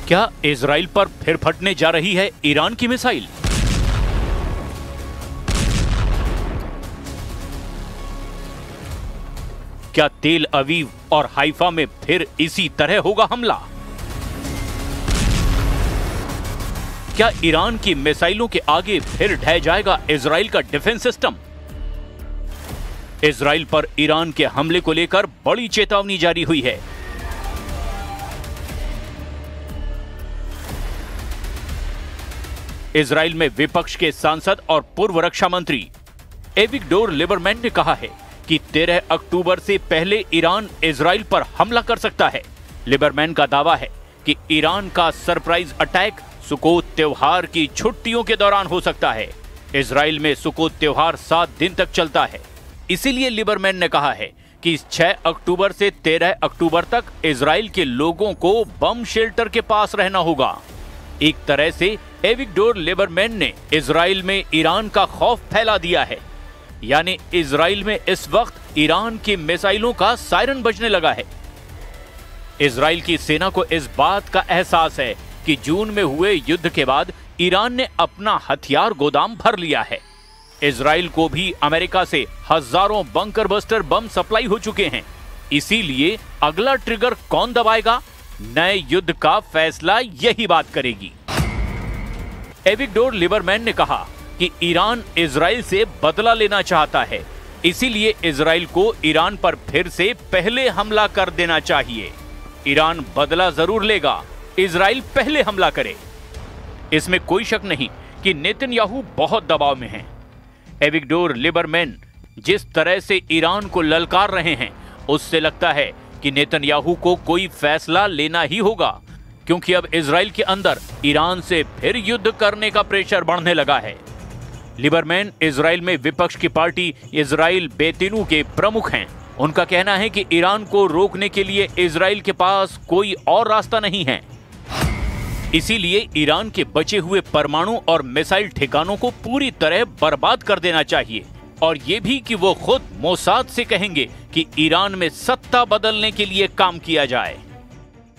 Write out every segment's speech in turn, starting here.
क्या इजराइल पर फिर फटने जा रही है ईरान की मिसाइल? क्या तेल अवीव और हाइफा में फिर इसी तरह होगा हमला? क्या ईरान की मिसाइलों के आगे फिर ढह जाएगा इजराइल का डिफेंस सिस्टम? इजराइल पर ईरान के हमले को लेकर बड़ी चेतावनी जारी हुई है। इजराइल में विपक्ष के सांसद और पूर्व रक्षा मंत्री एविगडोर लिबरमैन ने कहा है कि 13 अक्टूबर से पहले ईरान इजराइल पर हमला कर सकता है। लिबरमैन का दावा है कि ईरान का सरप्राइज अटैक सुकोत त्योहार की छुट्टियों के दौरान हो सकता है। इजराइल में सुकोत त्योहार 7 दिन तक चलता है। इसीलिए लिबरमैन ने कहा है कि 6 अक्टूबर से 13 अक्टूबर तक इजराइल के लोगों को बम शेल्टर के पास रहना होगा। एक तरह से एविगडोर लिबरमैन ने इजराइल में ईरान का खौफ फैला दिया है। यानी इजराइल में इस वक्त ईरान की मिसाइलों का सायरन बजने लगा है। इजराइल की सेना को इस बात का एहसास है कि जून में हुए युद्ध के बाद ईरान ने अपना हथियार गोदाम भर लिया है। इजराइल को भी अमेरिका से हजारों बंकर बस्टर बम सप्लाई हो चुके हैं। इसीलिए अगला ट्रिगर कौन दबाएगा, नए युद्ध का फैसला यही बात करेगी। एविगडोर लिबरमैन ने कहा कि ईरान इजराइल से बदला लेना चाहता है, इसीलिए इजराइल को ईरान पर फिर से पहले हमला कर देना चाहिए। ईरान बदला जरूर लेगा, इजराइल पहले हमला करे। इसमें कोई शक नहीं कि नेतन्याहू बहुत दबाव में हैं। एविगडोर लिबरमैन जिस तरह से ईरान को ललकार रहे हैं, उससे लगता है कि नेतन्याहू को कोई फैसला लेना ही होगा, क्योंकि अब इजराइल के अंदर ईरान से फिर युद्ध करने का प्रेशर बढ़ने लगा है। लिबरमैन इजराइल में विपक्ष की पार्टी इजराइल बेतिनू के प्रमुख हैं। उनका कहना है कि ईरान को रोकने के लिए इजराइल के पास कोई और रास्ता नहीं है। इसीलिए ईरान के बचे हुए परमाणु और मिसाइल ठिकानों को पूरी तरह बर्बाद कर देना चाहिए, और ये भी कि वो खुद मोसाद से कहेंगे कि ईरान में सत्ता बदलने के लिए काम किया जाए।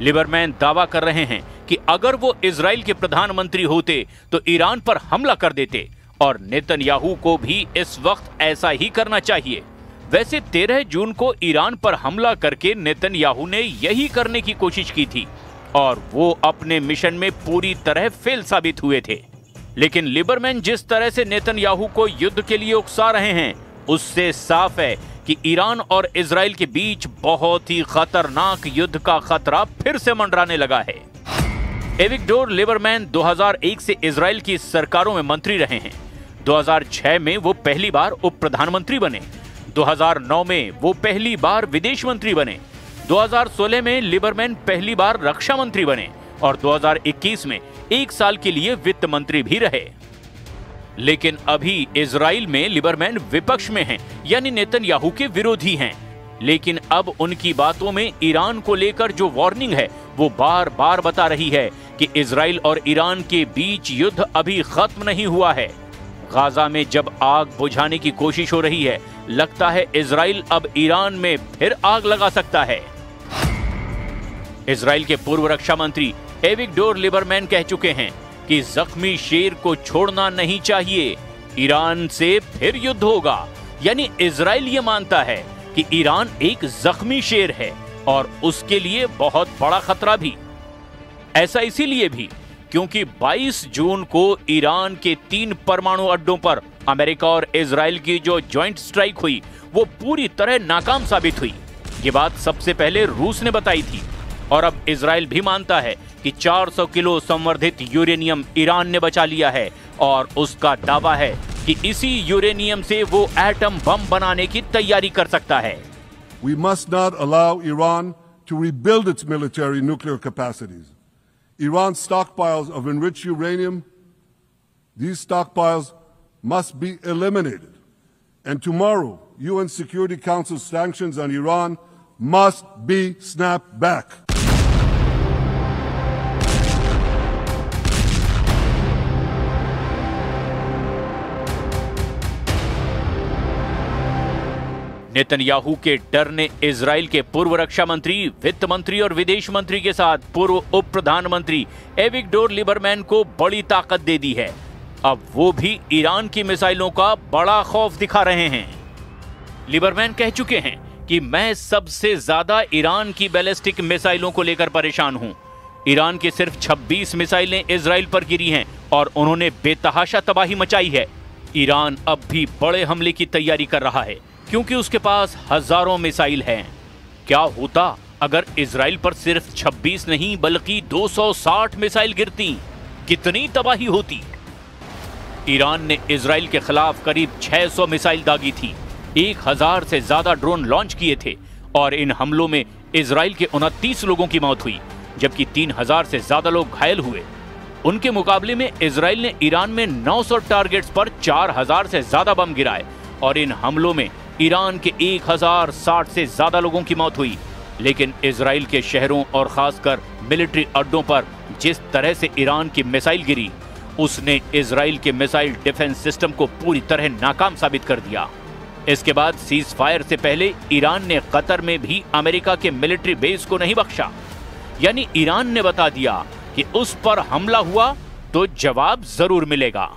लिबरमैन दावा कर रहे हैं कि अगर वो इजराइल के प्रधानमंत्री होते तो ईरान पर हमला कर देते, और नेतन्याहू को भी इस वक्त ऐसा ही करना चाहिए। वैसे 13 जून को ईरान पर हमला करके नेतन्याहू ने यही करने की कोशिश की थी, और वो अपने मिशन में पूरी तरह फेल साबित हुए थे। लेकिन लिबरमैन जिस तरह से नेतन्याहू को युद्ध के लिए उकसा रहे हैं, उससे साफ है कि ईरान और इजराइल के बीच बहुत ही खतरनाक युद्ध का खतरा फिर से मंडराने लगा है। एविगडोर लिबरमैन 2001 से इजराइल की सरकारों में मंत्री रहे हैं। 2006 में वो पहली बार उप प्रधानमंत्री बने। 2009 में वो पहली बार विदेश मंत्री बने। 2016 में लिबरमैन पहली बार रक्षा मंत्री बने, और 2021 में 1 साल के लिए वित्त मंत्री भी रहे। लेकिन अभी इजराइल में लिबरमैन विपक्ष में हैं, यानी नेतन्याहू के विरोधी हैं। लेकिन अब उनकी बातों में ईरान को लेकर जो वार्निंग है, वो बार बार बता रही है कि इजराइल और ईरान के बीच युद्ध अभी खत्म नहीं हुआ है। गाजा में जब आग बुझाने की कोशिश हो रही है, लगता है इजराइल अब ईरान में फिर आग लगा सकता है। इजराइल के पूर्व रक्षा मंत्री एविगडोर लिबरमैन कह चुके हैं कि जख्मी शेर को छोड़ना नहीं चाहिए, ईरान से फिर युद्ध होगा। यानी इजराइल ये मानता है कि ईरान एक जख्मी शेर है, और उसके लिए बहुत बड़ा खतरा भी। ऐसा इसीलिए भी क्योंकि 22 जून को ईरान के 3 परमाणु अड्डों पर अमेरिका और इजराइल की जो ज्वाइंट स्ट्राइक हुई, वो पूरी तरह नाकाम साबित हुई। ये बात सबसे पहले रूस ने बताई थी, और अब इजराइल भी मानता है कि 400 किलो संवर्धित यूरेनियम ईरान ने बचा लिया है, और उसका दावा है कि इसी यूरेनियम से वो एटम बम बनाने की तैयारी कर सकता है। We must not allow Iran to rebuild its military nuclear capacities. Iran's stockpiles of enriched uranium, these stockpiles must be eliminated. And tomorrow, UN Security Council sanctions on Iran must be snapped back. Netanyahu के डर ने Israel के पूर्व रक्षा मंत्री, वित्त मंत्री और विदेश मंत्री के साथ पूर्व उप प्रधानमंत्री एविगडोर लिबरमैन को बड़ी ताकत दे दी है। अब वो भी ईरान की मिसाइलों का बड़ा खौफ दिखा रहे हैं। लिबरमैन कह चुके हैं कि मैं सबसे ज्यादा ईरान की बैलिस्टिक मिसाइलों को लेकर परेशान हूं। ईरान की सिर्फ 26 मिसाइलें इजराइल पर गिरी हैं और उन्होंने बेतहाशा तबाही मचाई है। ईरान अब भी बड़े हमले की तैयारी कर रहा है क्योंकि उसके पास हजारों मिसाइल हैं। क्या होता अगर इजराइल पर सिर्फ 26 नहीं बल्कि 260 मिसाइल गिरती? कितनी तबाही होती। ईरान ने इजराइल के खिलाफ करीब 600 मिसाइल दागी थी, 1000 से ज्यादा ड्रोन लॉन्च किए थे और इन हमलों में इजराइल के 29 लोगों की मौत हुई जबकि 3000 से ज्यादा लोग घायल हुए। उनके मुकाबले में इजराइल ने ईरान में 900 टारगेट्स पर 4000 से ज्यादा बम गिराए और इन हमलों में ईरान के 1060 से ज्यादा लोगों की मौत हुई। लेकिन इजराइल के शहरों और खासकर मिलिट्री अड्डों पर जिस तरह से ईरान की मिसाइल गिरी, उसने इजराइल के मिसाइल डिफेंस सिस्टम को पूरी तरह नाकाम साबित कर दिया। इसके बाद सीज फायर से पहले ईरान ने कतर में भी अमेरिका के मिलिट्री बेस को नहीं बख्शा। यानी ईरान ने बता दिया कि उस पर हमला हुआ तो जवाब जरूर मिलेगा।